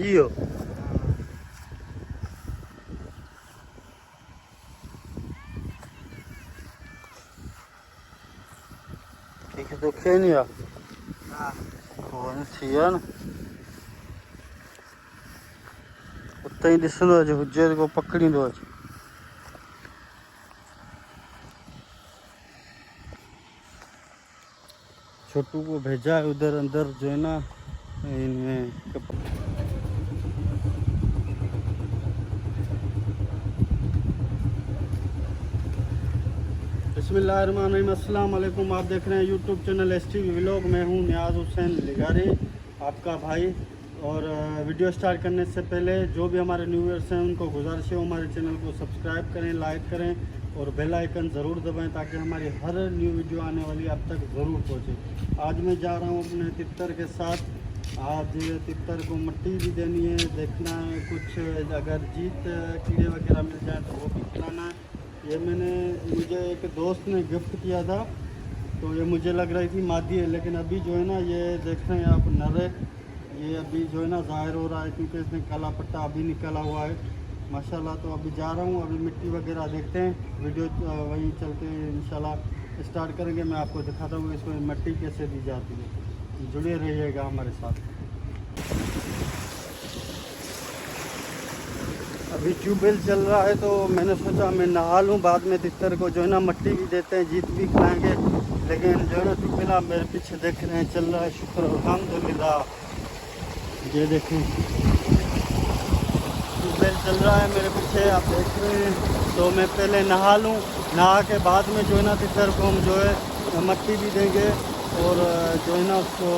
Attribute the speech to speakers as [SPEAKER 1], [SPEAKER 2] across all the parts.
[SPEAKER 1] जियो ठीक है तो खेनिया कौन थियन उतना ही दिसंदो अॼु हुजे को पकड़ींदो अॼु छोटू को भेजा है उधर अंदर जो है ना इनमें बिस्मिल्लाहिर्रहमानिर्रहीम अस्सलाम वालेकुम। आप देख रहे हैं यूट्यूब चैनल STV व्लॉग। मैं हूं नियाज़ हुसैन लिगारी आपका भाई। और वीडियो स्टार्ट करने से पहले जो भी हमारे न्यू व्यूअर्स हैं उनको गुजारिश है हमारे चैनल को सब्सक्राइब करें, लाइक करें और बेल आइकन ज़रूर दबाएं ताकि हमारी हर न्यू वीडियो आने वाली आप तक ज़रूर पहुंचे। आज मैं जा रहा हूं अपने तितर के साथ। आज तितर को मिट्टी भी देनी है, देखना है कुछ अगर जीत कीड़े वगैरह मिल जाए तो वो भी खिलाना है। ये मुझे एक दोस्त ने गिफ्ट किया था तो ये मुझे लग रही थी मादी है, लेकिन अभी जो है ना ये देख रहे हैं आप नर है। ये अभी जो है ना ज़ाहिर हो रहा है क्योंकि इसने काला पट्टा अभी निकला हुआ है माशाल्लाह। तो अभी जा रहा हूँ, अभी मिट्टी वगैरह देखते हैं, वीडियो वहीं चलते हैं इंशाल्लाह स्टार्ट करेंगे। मैं आपको दिखाता हूँ इसको मिट्टी कैसे दी जाती है, जुड़े रहिएगा हमारे साथ। अभी ट्यूबवेल चल रहा है तो मैंने सोचा मैं नहा लूँ, बाद में तितर को जो है ना मिट्टी भी देते हैं, जीत भी खिलाएंगे। लेकिन जो है ना ट्यूबवेल आप मेरे पीछे देख रहे हैं चल रहा है, शुक्र अल्हम्दुलिल्लाह। ये देखें ट्यूबवेल चल रहा है मेरे पीछे आप देख रहे हैं। तो मैं पहले नहा लूँ, नहा के बाद में जो है ना तितर को हम जो है मिट्टी भी देंगे और जो है ना उसको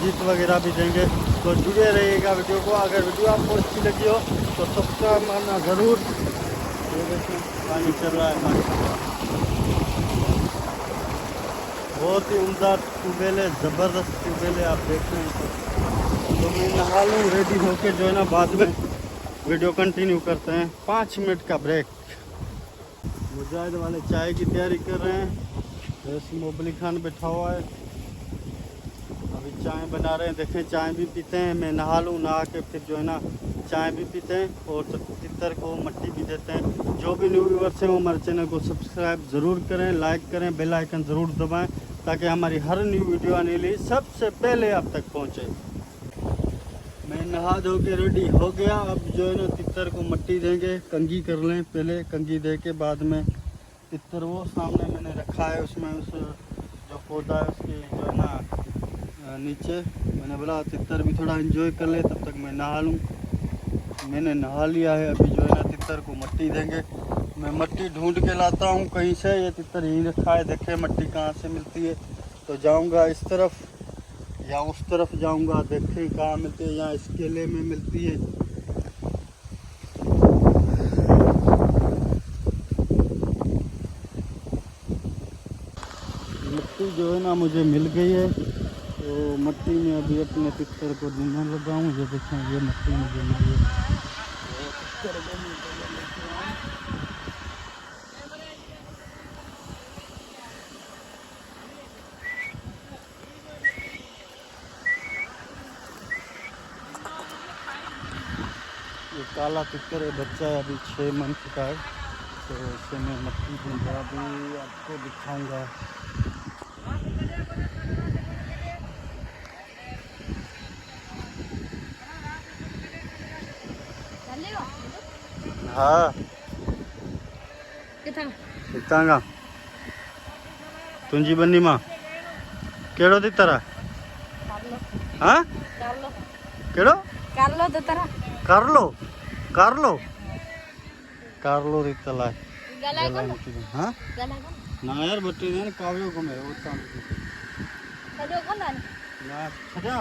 [SPEAKER 1] जीत वगैरह भी देंगे। तो जुड़े रहिएगा वीडियो को। अगर वीडियो आपको अच्छी लगी हो तो सब्सक्राइब करना ज़रूर। ये देखिए पानी चल रहा है, बहुत ही उम्दा ट्यूबवेल है, ज़बरदस्त ट्यूबवेल है आप देख रहे हैं। तो मैं नहा लूँ रेडी होके जो है ना बाद में वीडियो कंटिन्यू करते हैं। 5 मिनट का ब्रेक। मुजाहिद वाले चाय की तैयारी कर रहे हैं, मोबली खान बैठा हुआ है, अभी चाय बना रहे हैं। देखें चाय भी पीते हैं, मैं नहा लूँ, नहा के फिर जो है ना चाय भी पीते हैं और तितर को मिट्टी भी देते हैं। जो भी न्यू व्यूअर्स हैं वो हमारे चैनल को सब्सक्राइब ज़रूर करें, लाइक करें, बेल आइकन ज़रूर दबाएं ताकि हमारी हर न्यू वीडियो आने लिए सबसे पहले आप तक पहुँचे। मैं नहा धो के रेडी हो गया। अब जो है ना तितर को मिट्टी देंगे, कंघी कर लें पहले, कंघी दे के बाद में तितर वो सामने मैंने रखा है, उसमें उस जो पौधा है उसके जो है ना नीचे मैंने बोला तितर भी थोड़ा एंजॉय कर ले, तब तक मैं नहा लूँ। मैंने नहा लिया है, अभी जो है ना तितर को मिट्टी देंगे। मैं मिट्टी ढूंढ के लाता हूँ कहीं से, ये तितर यहीं रखा है, देखे मिट्टी कहाँ से मिलती है। तो जाऊँगा इस तरफ या उस तरफ जाऊँगा, देखे कहाँ मिलती है, या इस केले में मिलती है। मिट्टी जो है ना मुझे मिल गई है, तो मिट्टी में अभी अपने तितर को देने लगा हूँ। ये देखें ये मिट्टी मुझे मिली है। ये काला तितर है, बच्चा है अभी 6 मंथ का है, तो इसे मैं मिट्टी दूँगा, अभी आपको दिखाऊँगा। हाँ कितना तुंजी बन्नी माँ केड़ो तितर है? हाँ केड़ो
[SPEAKER 2] कार्लो तितर
[SPEAKER 1] कार्लो कार्लो कार्लो तितर है।
[SPEAKER 2] गला कौन?
[SPEAKER 1] हाँ
[SPEAKER 2] गला कौन?
[SPEAKER 1] ना यार बट्टी ने काव्यो को मैं वो काम
[SPEAKER 2] कजो कौन है?
[SPEAKER 1] ना खजा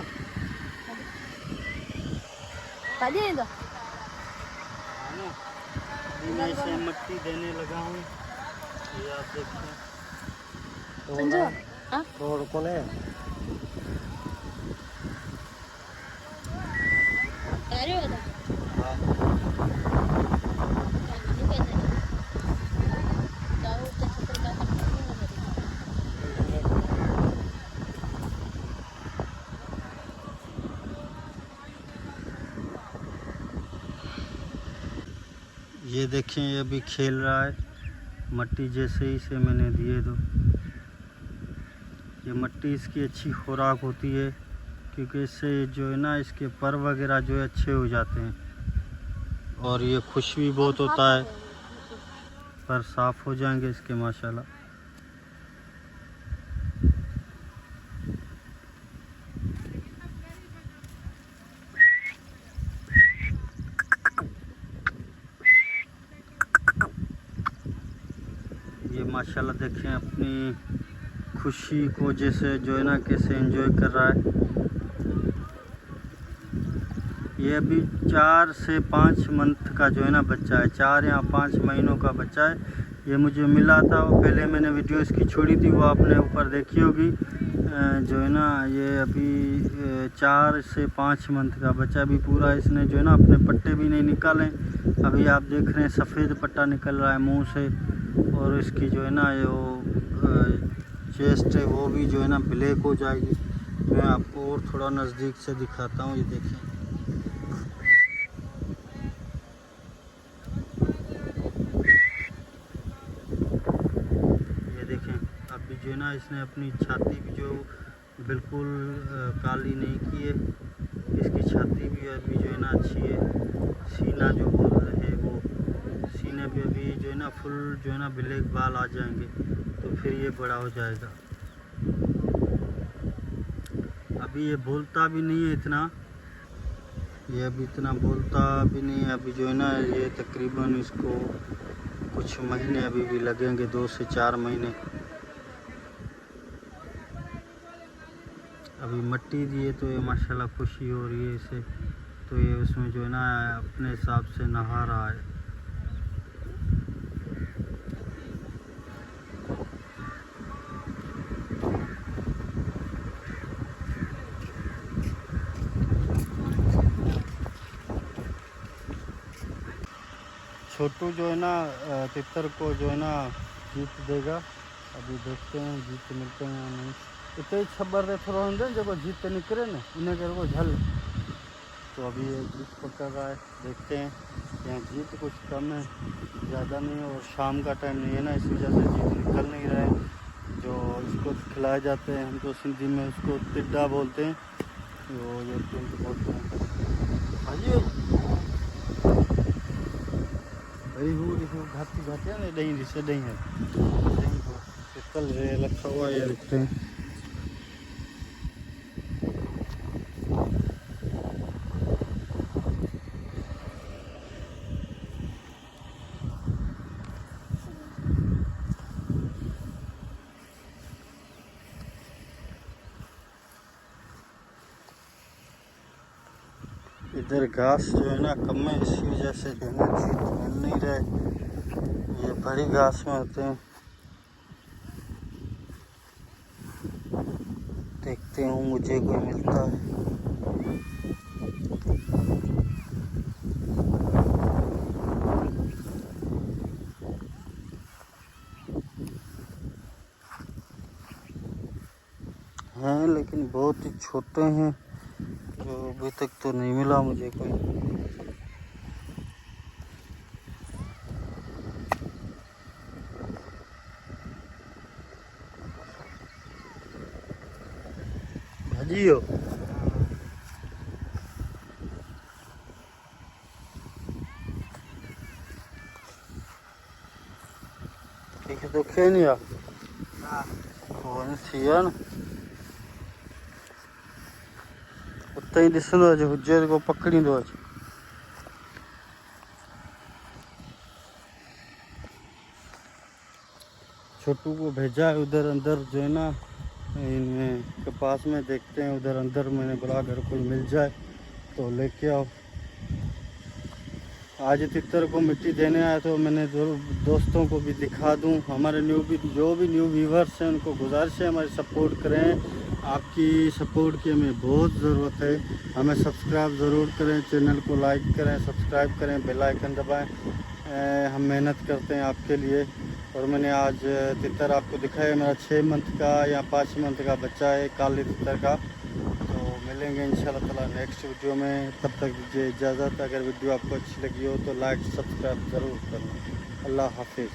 [SPEAKER 2] कजे दो
[SPEAKER 1] ना मैं इसे मिट्टी देने लगा हूँ। ये आप देखते हैं
[SPEAKER 2] समझो हाँ
[SPEAKER 1] रोड कौन है?
[SPEAKER 2] कार्य होता
[SPEAKER 1] ये देखें, ये अभी खेल रहा है मट्टी जैसे ही से मैंने दिए दो। ये मट्टी इसकी अच्छी खुराक होती है, क्योंकि इससे जो है ना इसके पर वगैरह जो है अच्छे हो जाते हैं, और ये खुश भी बहुत होता है, पर साफ़ हो जाएंगे इसके माशाल्लाह। ये माशाल्लाह देखें अपनी खुशी को जैसे जो है ना कैसे एंजॉय कर रहा है। ये अभी 4 से 5 मंथ का जो है ना बच्चा है, 4 या 5 महीनों का बच्चा है। ये मुझे मिला था, वो पहले मैंने वीडियो इसकी छोड़ी थी, वो आपने ऊपर देखी होगी। जो है ना ये अभी 4 से 5 मंथ का बच्चा, अभी पूरा इसने जो है ना अपने पट्टे भी नहीं निकाले। अभी आप देख रहे हैं सफ़ेद पट्टा निकल रहा है मुंह से, और इसकी जो है ना ये चेस्ट है वो भी जो है ना ब्लैक हो जाएगी। मैं आपको और थोड़ा नज़दीक से दिखाता हूँ। ये देखें, अभी जो है ना इसने अपनी छाती भी जो बिल्कुल काली नहीं की है, इसकी छाती भी अभी जो है ना अच्छी है। सीना जो बोल रहे हैं वो सीने पे अभी जो है ना फुल जो है ना ब्लैक बाल आ जाएंगे, तो फिर ये बड़ा हो जाएगा। अभी ये बोलता भी नहीं है इतना, ये अभी इतना बोलता भी नहीं है। अभी जो है ना ये तकरीबन इसको कुछ महीने अभी भी लगेंगे, 2 से 4 महीने। अभी मट्टी दिए तो ये माशाल्लाह खुशी हो रही है इसे, तो ये उसमें जो है ना अपने हिसाब से नहा रहा है। छोटू जो है ना तितर को जो है ना जीत देगा। अभी देखते हैं जीत मिलते हैं या नहीं। इतने ही छब्बर दे थोड़ा अंदर जब जीत निकले ना इन्हें कर वो झल, तो अभी ये जीत पकड़ रहा है। देखते हैं, यहाँ जीत कुछ कम है, ज़्यादा नहीं है, और शाम का टाइम नहीं है ना, इस वजह से जीत निकल नहीं रहा है। जो इसको खिलाए जाते हैं, हम तो सिंधी में उसको टिड्डा बोलते हैं, तो ये टिड्ड बोलते हैं। भाई घाटी घाटी है ना, दही से दही है, कल रखा हुआ है, देखते हैं। इधर घास जो है ना कम है, इसी वजह से जो है ना मिल नहीं रहे। ये बड़ी घास में होते हैं। देखते हूँ मुझे कोई मिलता है। हैं लेकिन बहुत ही छोटे हैं, जो अभी तक तो नहीं मिला मुझे कोई। भाजियो ठीक है, तो खेनिया कौन थी है ना उतना ही ॾिसंदो अॼु हुजे को पकड़ींदो अॼु। छोटू को भेजा है उधर अंदर जो है ना इनमें के पास में, देखते हैं उधर अंदर। मैंने बोला अगर कोई मिल जाए तो लेके आओ। आज तितर को मिट्टी देने आया, तो मैंने दोस्तों को भी दिखा दूं। हमारे जो भी न्यू व्यूवर्स हैं उनको गुजारिश है हमारी सपोर्ट करें। आपकी सपोर्ट की हमें बहुत ज़रूरत है। हमें सब्सक्राइब ज़रूर करें, चैनल को लाइक करें, सब्सक्राइब करें, बेल आइकन दबाएं। हम मेहनत करते हैं आपके लिए। और मैंने आज तितर आपको दिखाया, मेरा 6 मंथ का या 5 मंथ का बच्चा है, काले तितर का। तो मिलेंगे इंशाल्लाह ताला नेक्स्ट वीडियो में। तब तक दीजिए इजाज़त। अगर वीडियो आपको अच्छी लगी हो तो लाइक सब्सक्राइब ज़रूर करना। अल्लाह हाफिज़।